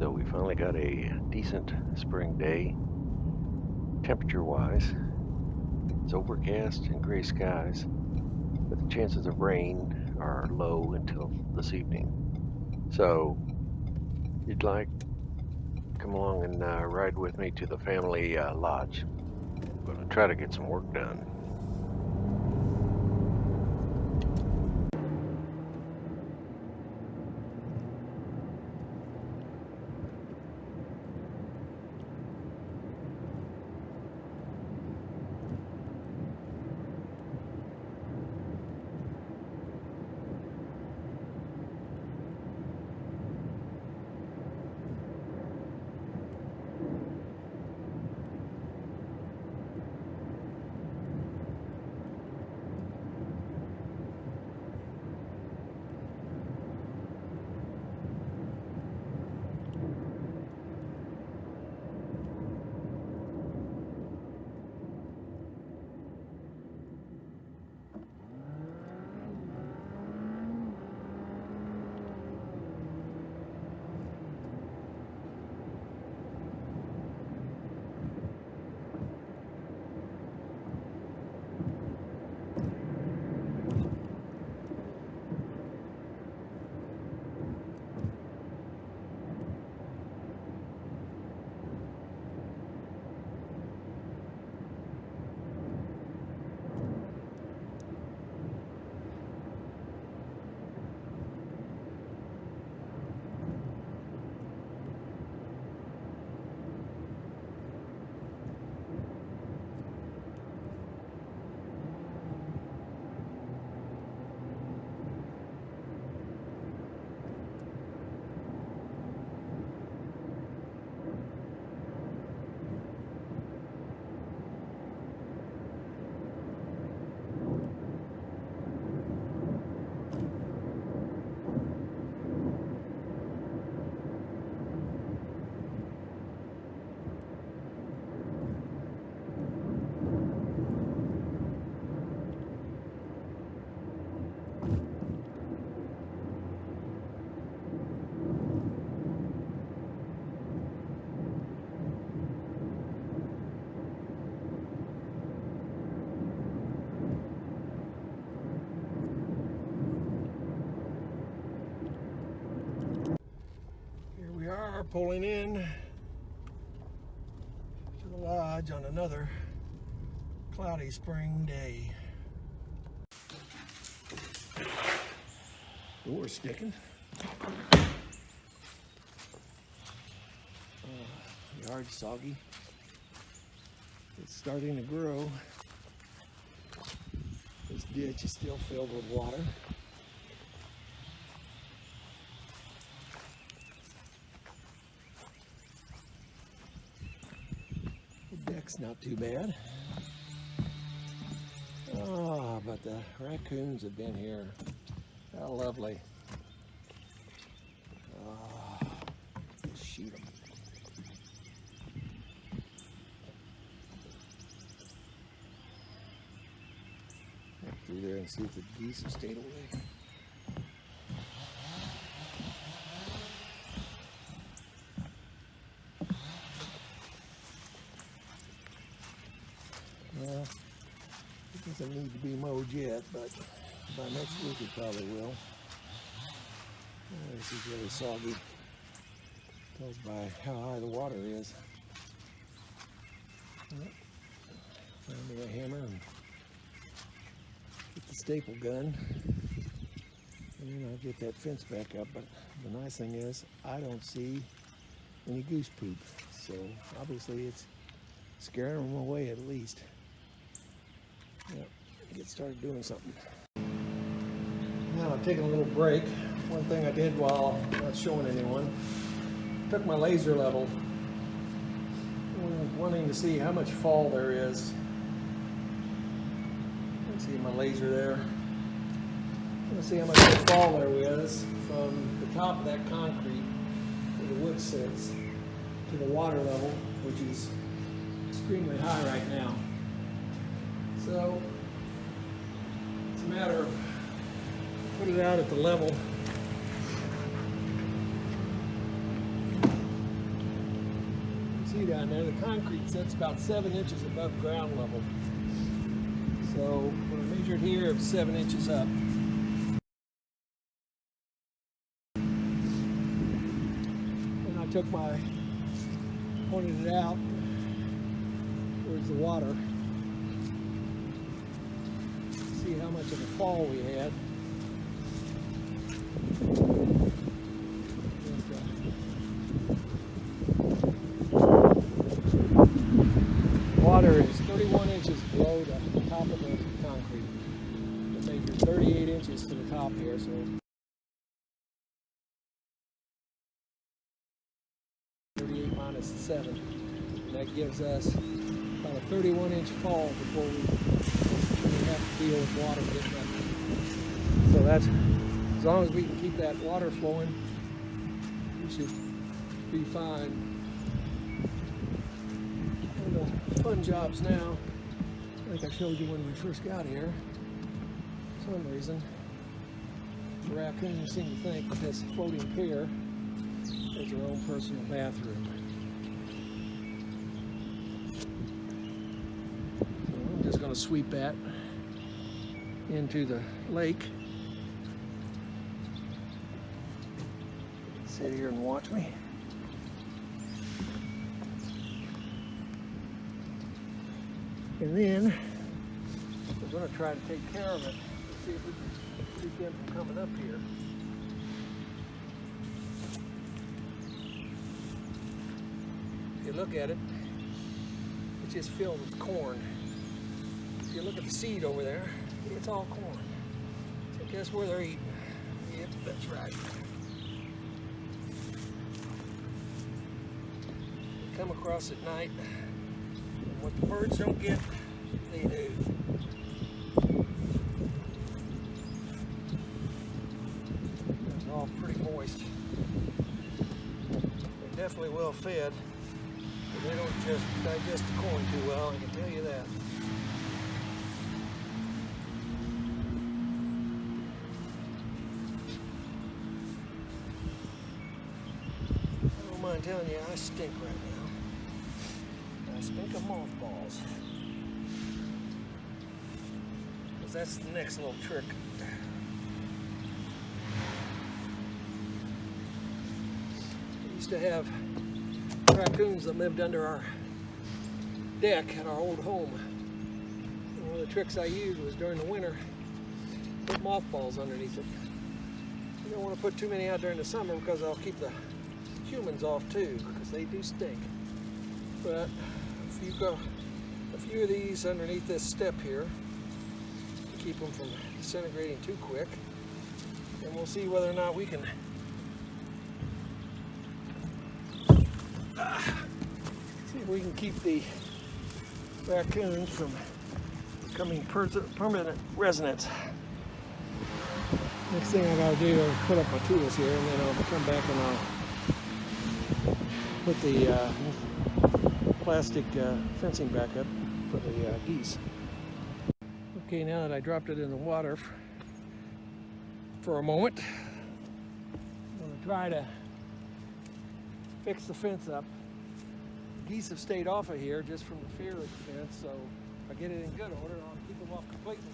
So we finally got a decent spring day, temperature-wise. It's overcast and gray skies, but the chances of rain are low until this evening. So, if you'd like, come along and ride with me to the family lodge. I'm going to try to get some work done. We are pulling in to the lodge on another cloudy spring day. Door's sticking. Yard's soggy. It's starting to grow. This ditch is still filled with water. Deck's not too bad. But the raccoons have been here. How lovely. Just shoot them. Up through there and see if the geese have stayed away. Well, it doesn't need to be mowed yet, but by next week it probably will. This is really soggy. Tells by how high the water is. Find me a hammer and get the staple gun. And then I'll get that fence back up. But the nice thing is, I don't see any goose poop. So obviously it's scaring them away at least. Yep, get started doing something. Now I'm taking a little break. One thing I did while not showing anyone, took my laser level, wanting to see how much fall there is. Let's see my laser there. Let's see how much fall there is from the top of that concrete where the wood sits to the water level, which is extremely high right now. So it's a matter of put it out at the level see down there, the concrete sits about 7 inches above ground level. So when I measured here, it was 7 inches up. And I took pointed it out towards the water. See how much of a fall we had. Water is 31 inches below the top of the concrete. It measures 38 inches to the top here, so 38 minus 7. And that gives us about a 31-inch fall before we have to deal with water getting up. So that's, as long as we can keep that water flowing, we should be fine. The fun jobs now, like I showed you when we first got here, for some reason, the raccoons seem to think that this floating pier is their own personal bathroom. So I'm just going to sweep that into the lake. Sit here and watch me. And then we're going to try to take care of it. Let's see if we can keep them from coming up here. If you look at it, it's just filled with corn. If you look at the seed over there, it's all corn. So guess where they're eating? Yep, that's right. They come across at night. What the birds don't get, they do. They're all pretty moist. They're definitely well fed, but they don't just digest the corn too well, I can tell you that. I don't mind telling you, I stink right now. I stink of mothballs. Because that's the next little trick. We used to have raccoons that lived under our deck at our old home. And one of the tricks I used was during the winter, put mothballs underneath it. You don't want to put too many out during the summer because I'll keep the humans off too, because they do stink. But if you go a few of these underneath this step here, keep them from disintegrating too quick, and we'll see whether or not we can see if we can keep the raccoons from becoming permanent residents. Next thing I gotta do is put up my tools here, and then I'll come back and I'll put the plastic fencing back up for the geese. Okay, now that I dropped it in the water for a moment, I'm going to try to fix the fence up. The geese have stayed off of here just from the fear of the fence, so if I get it in good order, I'll keep them off completely.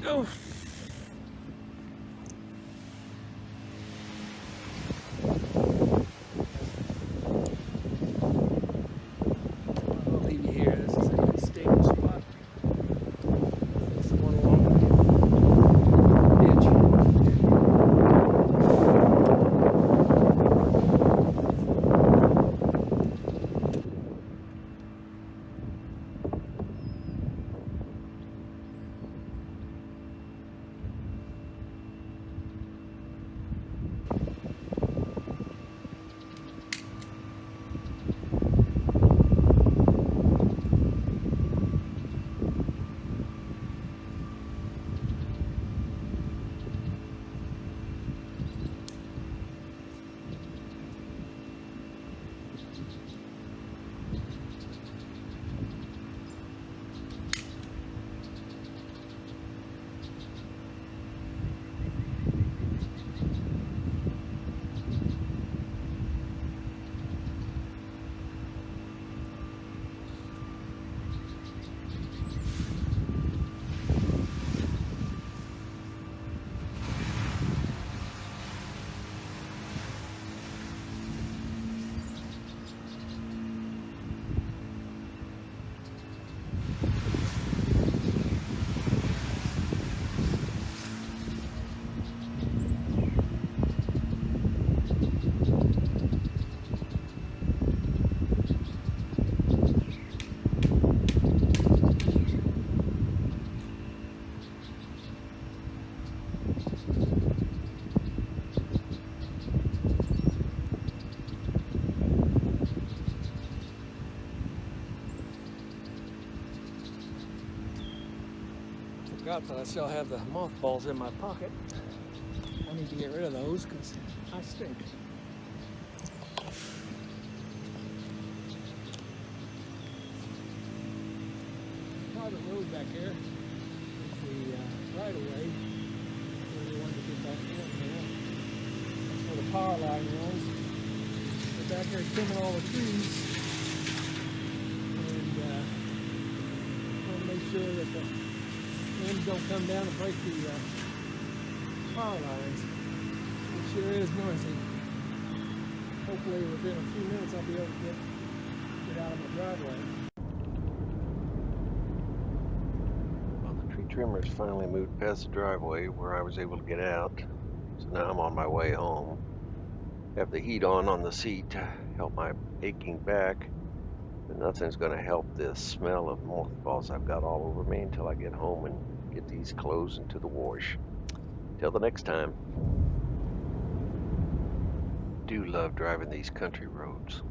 Oh. I'll leave you here. This is a good stable spot. Fix the one along the ditch. Forgot that I still have the mothballs in my pocket. I need to get rid of those because I stink. Private road back here is the right of way where we wanted to get back in here. That's where the power line was. We're back here trimming all the trees and want to make sure that the winds don't come down and break the power lines. It sure is noisy. Hopefully within a few minutes I'll be able to get out of my driveway. Well, the tree trimmers finally moved past the driveway where I was able to get out. So now I'm on my way home. Have the heat on the seat to help my aching back. But nothing's going to help this smell of mothballs I've got all over me until I get home and get these clothes into the wash. Till the next time. Do love driving these country roads.